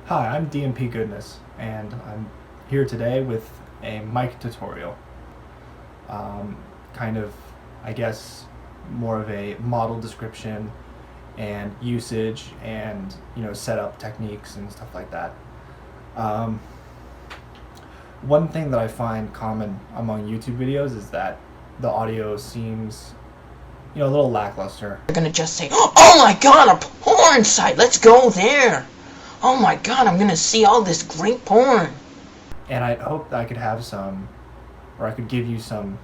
Hi, I'm DMP Goodness, and I'm here today with a mic tutorial. Kind of, I guess, more of a model description and usage and, setup techniques and stuff like that. Um, One thing that I find common among YouTube videos is that the audio seems, a little lackluster. They're gonna just say, "Oh my god, a porn site! Let's go there! Oh my god, I'm gonna see all this great porn!" And I hope that I could have or I could give you some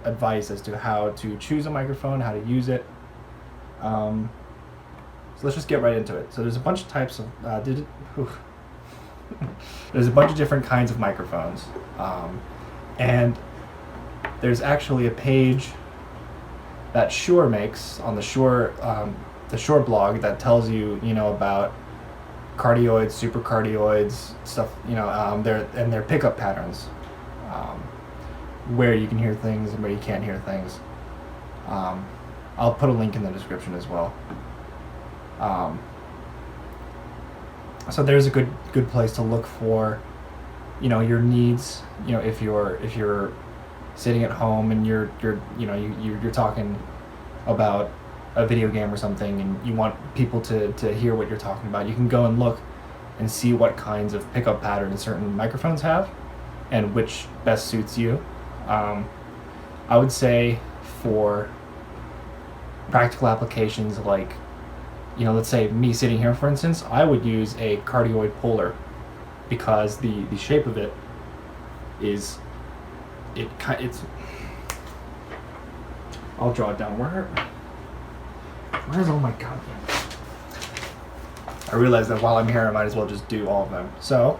advice as to how to choose a microphone, how to use it. So let's just get right into it. So there's a bunch of types of there's a bunch of different kinds of microphones, and there's actually a page that Shure makes on the Shure blog that tells you about cardioids, supercardioids, stuff, their pickup patterns, where you can hear things and where you can't hear things. I'll put a link in the description as well. So there's a good place to look for, your needs. If you're sitting at home and you're talking about a video game or something and you want people to hear what you're talking about, you can go and look and see what kinds of pickup patterns certain microphones have and which best suits you. I would say for practical applications like, let's say me sitting here, for instance, I would use a cardioid polar because the shape of it is, it's, I'll draw it down. Where's all my god? I realized that while I'm here, I might as well just do all of them. So,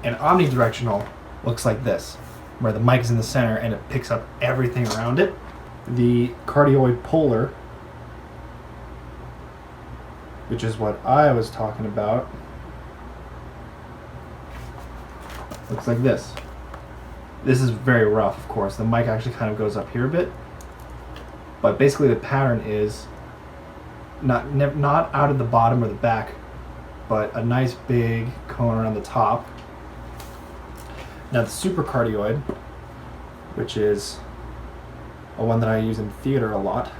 an omnidirectional looks like this, where the mic is in the center and it picks up everything around it. The cardioid polar, which is what I was talking about, looks like this. This is very rough, of course. The mic actually kind of goes up here a bit, but basically the pattern is not out of the bottom or the back, but a nice big cone around the top. Now the supercardioid, which is a one that I use in theater a lot,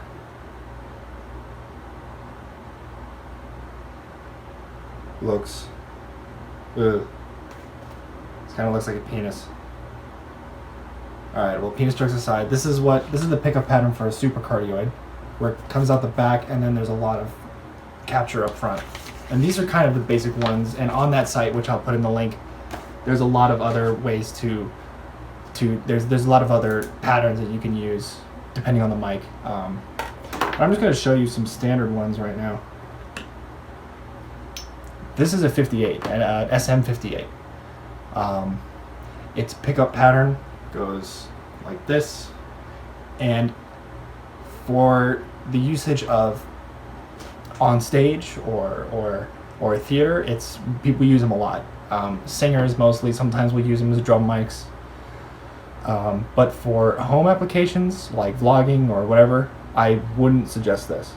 looks, it kind of looks like a penis. Alright, well, penis jokes aside, this is the pickup pattern for a supercardioid, where it comes out the back and then there's a lot of capture up front. And these are kind of the basic ones, and on that site, which I'll put in the link, there's a lot of other ways there's a lot of other patterns that you can use depending on the mic. But I'm just going to show you some standard ones right now. This is a 58, an SM58. Its pickup pattern goes like this, and for the usage of on stage or theater, people use them a lot. Singers mostly, sometimes we use them as drum mics. But for home applications like vlogging or whatever, I wouldn't suggest this.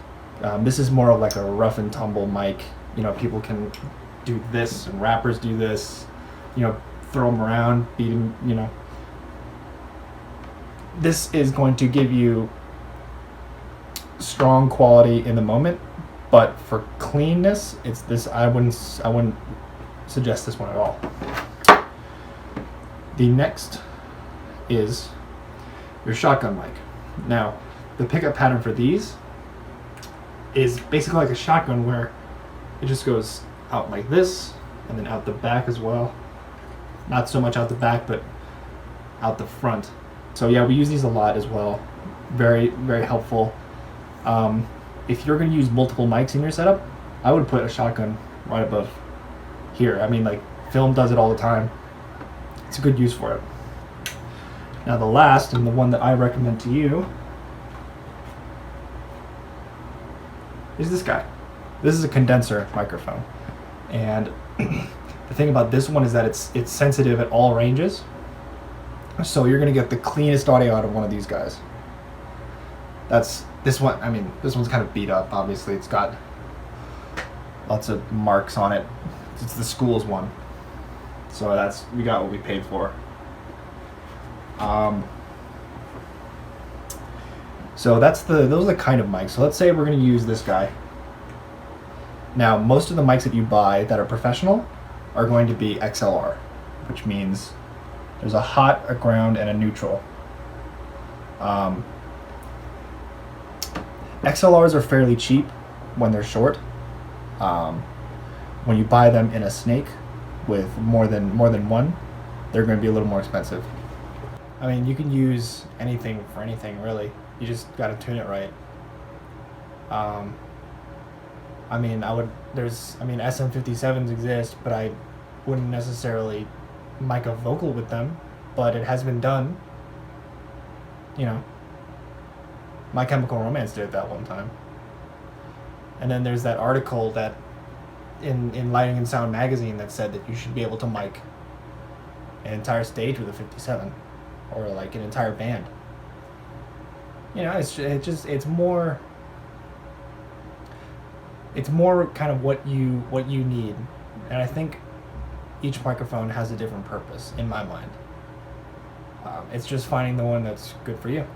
This is more of like a rough and tumble mic. People can do this, and rappers do this. Throw them around, beat them. This is going to give you strong quality in the moment, but for cleanness, it's this. I wouldn't suggest this one at all. The next is your shotgun mic. Now, the pickup pattern for these is basically like a shotgun, where it just goes out like this and then out the back as well. Not so much out the back, but out the front. So yeah, we use these a lot as well. Very, very helpful. If you're going to use multiple mics in your setup, I would put a shotgun right above here. I mean, like, film does it all the time. It's a good use for it. Now the last, and the one that I recommend to you, is this guy. This is a condenser microphone, and the thing about this one is that it's sensitive at all ranges. So you're gonna get the cleanest audio out of one of these guys. That's this one. I mean, this one's kind of beat up. Obviously, it's got lots of marks on it. It's the school's one. So we got what we paid for. So those are the kind of mics. So let's say we're going to use this guy. Now, most of the mics that you buy that are professional are going to be XLR, which means there's a hot, a ground, and a neutral. XLRs are fairly cheap when they're short. When you buy them in a snake with more than one, they're going to be a little more expensive. I mean, you can use anything for anything, really. You just got to tune it right. I mean, SM57s exist, but I wouldn't necessarily mic a vocal with them, but it has been done. You know, My Chemical Romance did it that one time. And then there's that article that in Lighting and Sound magazine that said that you should be able to mic an entire stage with a 57, or like an entire band. You know, it's more kind of what you need, and I think each microphone has a different purpose in my mind. It's just finding the one that's good for you.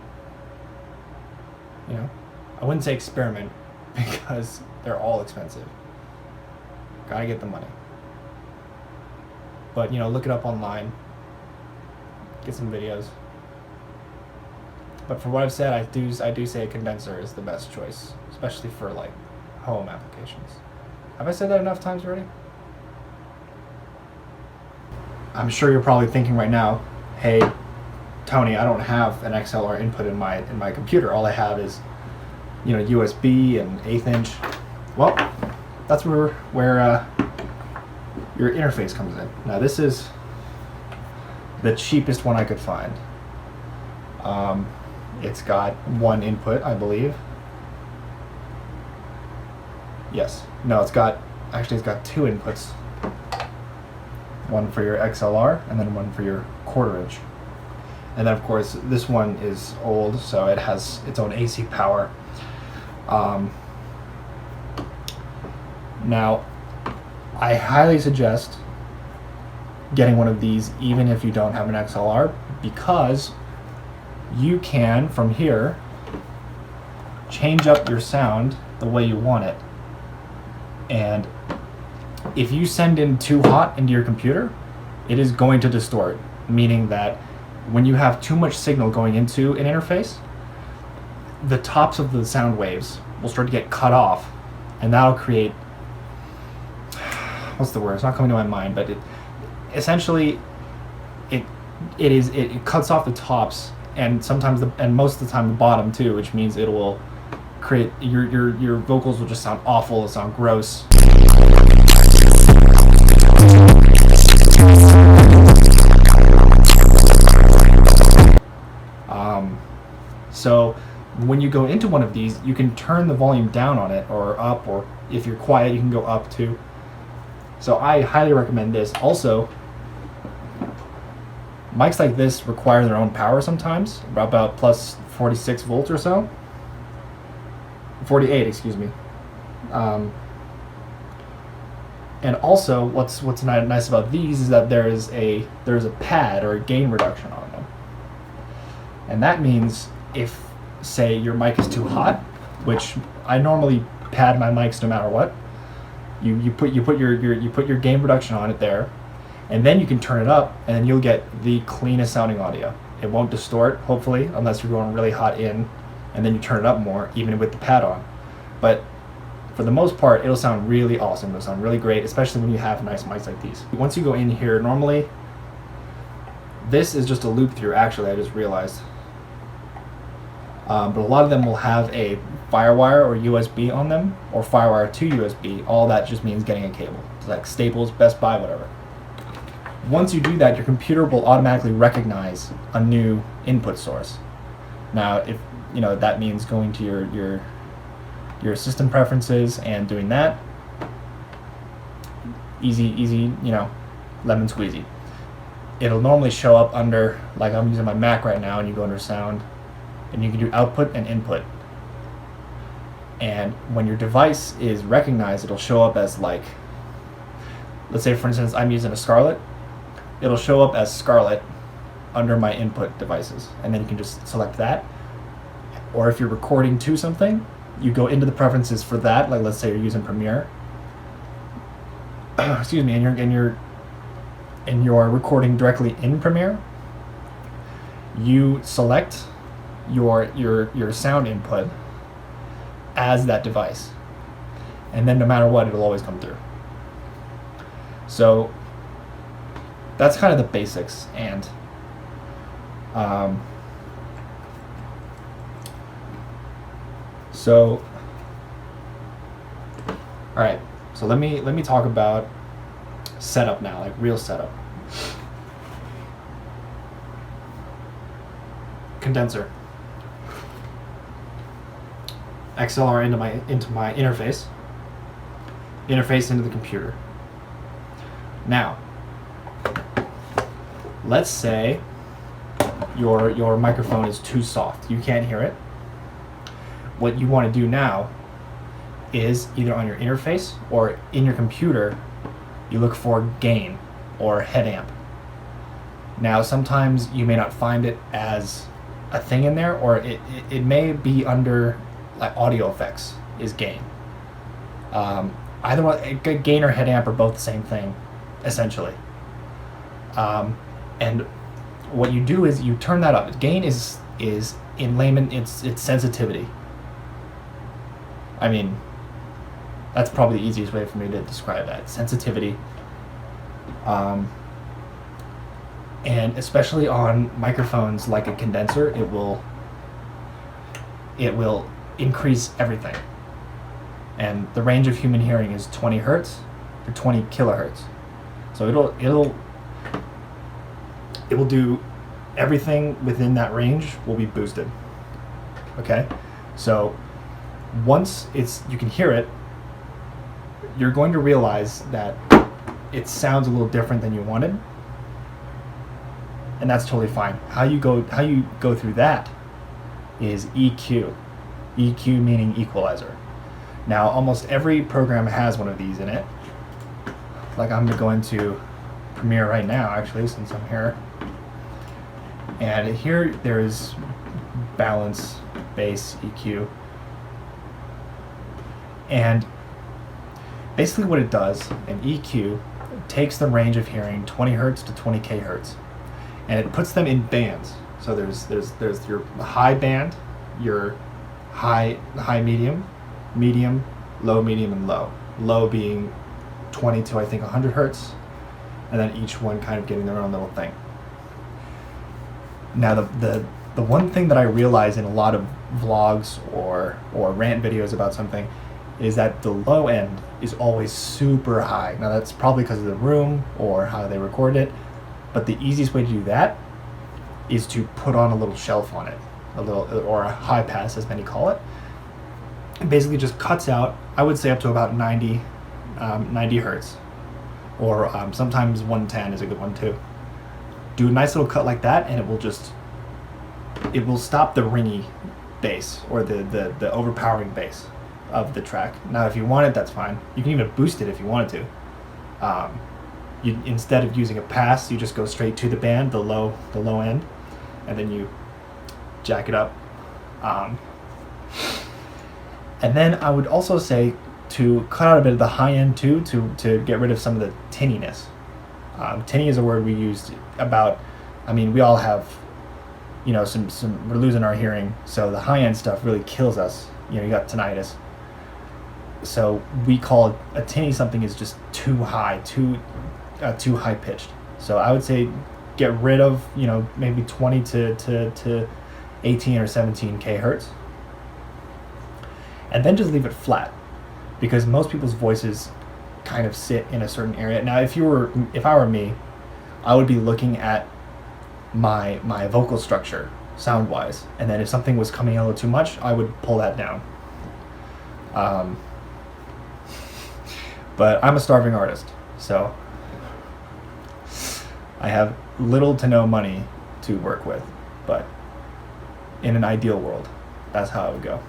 You know, I wouldn't say experiment because they're all expensive. Gotta get the money. But you know, look it up online. Get some videos. But for what I've said, I do say a condenser is the best choice, especially for like home applications. Have I said that enough times already? I'm sure you're probably thinking right now, hey, Tony, I don't have an XLR input in my computer. All I have is, you know, USB and 1/8 inch. Well, that's where your interface comes in. Now this is the cheapest one I could find. It's got one input, I believe. Yes. No, it's got two inputs. One for your XLR and then one for your 1/4 inch. And then of course this one is old, so it has its own AC power. Now, I highly suggest getting one of these even if you don't have an XLR, because you can, from here, change up your sound the way you want it. And if you send in too hot into your computer, it is going to distort, meaning that when you have too much signal going into an interface, the tops of the sound waves will start to get cut off, and that'll create, what's the word? It's not coming to my mind, but it cuts off the tops, and sometimes and most of the time the bottom too, which means it will create your vocals will just sound awful, it'll sound gross. So when you go into one of these, you can turn the volume down on it or up, or if you're quiet, you can go up too. So I highly recommend this. Also, mics like this require their own power sometimes, about plus 46 volts or so. 48, excuse me. And also, what's nice about these is that there's a pad or a gain reduction on them, and that means if, say, your mic is too hot, which I normally pad my mics no matter what, you put your gain reduction on it there, and then you can turn it up, and then you'll get the cleanest sounding audio. It won't distort, hopefully, unless you're going really hot in, and then you turn it up more, even with the pad on. But for the most part, it'll sound really awesome. It'll sound really great, especially when you have nice mics like these. Once you go in here, normally, this is just a loop through, actually, I just realized. But a lot of them will have a FireWire or USB on them, or FireWire to USB. All that just means getting a cable. It's like Staples, Best Buy, whatever. Once you do that, your computer will automatically recognize a new input source. Now, if you know, that means going to your system preferences and doing that. Easy, you know, lemon squeezy. it'll normally show up under, like I'm using my Mac right now, and you go under sound, and you can do output and input. And when your device is recognized, it'll show up as like, let's say for instance, I'm using a Scarlett. It'll show up as Scarlett under my input devices. And then you can just select that. Or if you're recording to something, you go into the preferences for that. Like let's say you're using Premiere. Excuse me, and you're recording directly in Premiere. You select your sound input as that device, and then no matter what, it'll always come through. So that's kind of the basics. And so all right, so let me talk about setup now, like real setup. Condenser, XLR into my interface into the computer. Now, let's say your microphone is too soft, you can't hear it. What you want to do now is either on your interface or in your computer, you look for gain or head amp. Now, sometimes you may not find it as a thing in there, or it may be under like audio effects is gain. Either one, gain or head amp are both the same thing, essentially. And what you do is you turn that up. Gain is in layman, it's sensitivity. I mean, that's probably the easiest way for me to describe that. Sensitivity. And especially on microphones like a condenser, it will increase everything. And the range of human hearing is 20 hertz to 20 kilohertz. So it will do everything within that range will be boosted. Okay? So once you can hear it, you're going to realize that it sounds a little different than you wanted. And that's totally fine. How you go through that is EQ. EQ meaning equalizer. Now, almost every program has one of these in it. Like I'm going to go into Premiere right now, actually, since I'm here. And here there's balance, bass, EQ. And basically what it does, an EQ takes the range of hearing 20 hertz to 20 kHz, and it puts them in bands. So there's your high band, your high medium, low, medium, and low. Low being 20 to I think 100 hertz, and then each one kind of getting their own little thing. Now the one thing that I realize in a lot of vlogs or rant videos about something is that the low end is always super high. Now that's probably because of the room or how they record it, but the easiest way to do that is to put on a little shelf on it, or a high pass as many call it. It basically just cuts out, I would say up to about 90 hertz, or sometimes 110 is a good one too. Do a nice little cut like that, and it will stop the ringy bass or the overpowering bass of the track. Now, if you want it, that's fine. You can even boost it if you wanted to. Instead of using a pass, you just go straight to the band, the low end, and then you jack it up. And then I would also say to cut out a bit of the high end too, to get rid of some of the tinniness. Tinny is a word we used about, I mean, we all have, we're losing our hearing, so the high end stuff really kills us. You got tinnitus. So we call a tinny something is just too high, too high pitched. So I would say get rid of, maybe 20 to 18 or 17 kHz. And then just leave it flat, because most people's voices kind of sit in a certain area. Now, if I were me, I would be looking at my vocal structure sound-wise, and then if something was coming in a little too much, I would pull that down. But I'm a starving artist, so I have little to no money to work with, but in an ideal world, that's how it would go.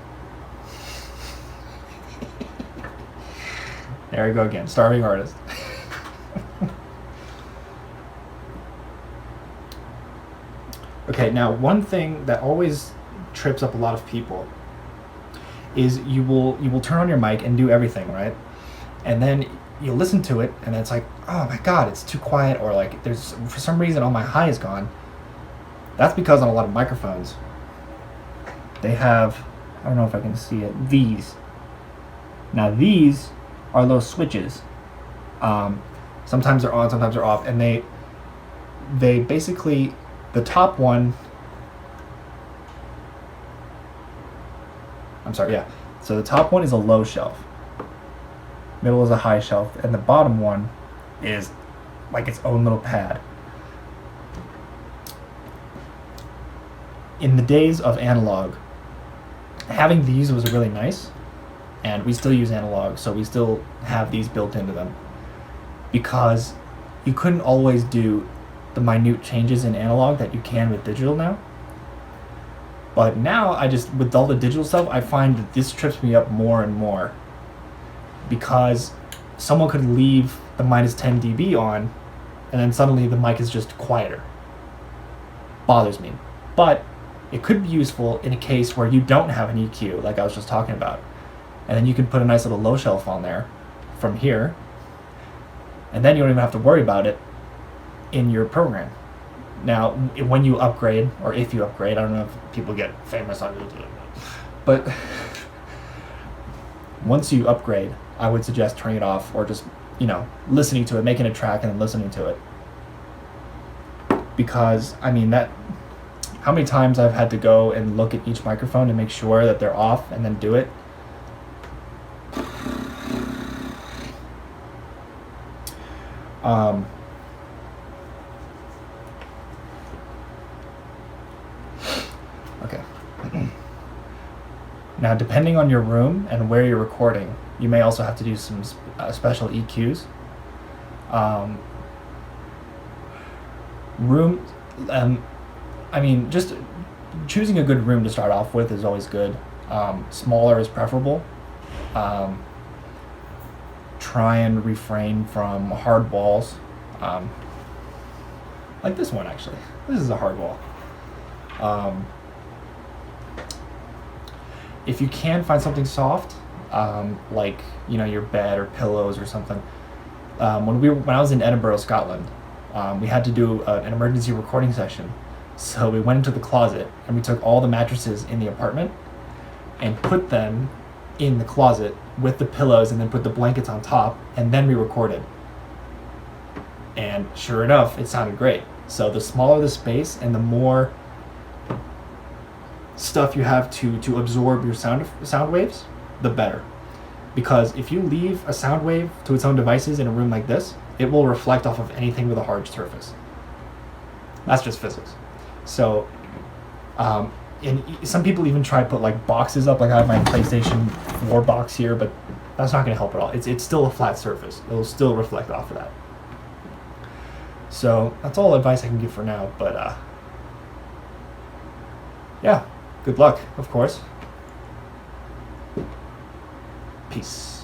There we go again, starving artist. Okay, now one thing that always trips up a lot of people is you will turn on your mic and do everything, right? And then you'll listen to it and it's like, oh my god, it's too quiet, or like there's, for some reason, all my high is gone. That's because on a lot of microphones, they have, I don't know if I can see it, these. Now these are those switches. Sometimes they're on, sometimes they're off, and they basically, the top one, I'm sorry, yeah. So the top one is a low shelf, middle is a high shelf, and the bottom one is like its own little pad. In the days of analog, having these was really nice, and we still use analog, so we still have these built into them, because you couldn't always do the minute changes in analog that you can with digital now. But now, with all the digital stuff, I find that this trips me up more and more, because someone could leave the minus 10 dB on, and then suddenly the mic is just quieter. Bothers me. But it could be useful in a case where you don't have an EQ, like I was just talking about. And then you can put a nice little low shelf on there from here, and then you don't even have to worry about it in your program. Now, when you upgrade, or if you upgrade, I don't know if people get famous on YouTube, but once you upgrade, I would suggest turning it off, or just, listening to it, making a track and then listening to it. Because, I mean, how many times I've had to go and look at each microphone to make sure that they're off and then do it. Okay. Now, depending on your room and where you're recording, you may also have to do some special EQs. Just choosing a good room to start off with is always good. Smaller is preferable. Try and refrain from hard walls. Like this one, actually. This is a hard wall. If you can find something soft, like your bed or pillows or something. When I was in Edinburgh, Scotland, we had to do an emergency recording session. So we went into the closet and we took all the mattresses in the apartment and put them in the closet with the pillows, and then put the blankets on top, and then we recorded. And sure enough, it sounded great. So the smaller the space and the more stuff you have to absorb your sound waves, the better. Because if you leave a sound wave to its own devices in a room like this, it will reflect off of anything with a hard surface. That's just physics. So, and some people even try to put like boxes up, like I have my PlayStation 4 box here, but that's not going to help at all. It's still a flat surface. It'll still reflect off of that. So that's all advice I can give for now, but yeah, good luck, of course. Peace.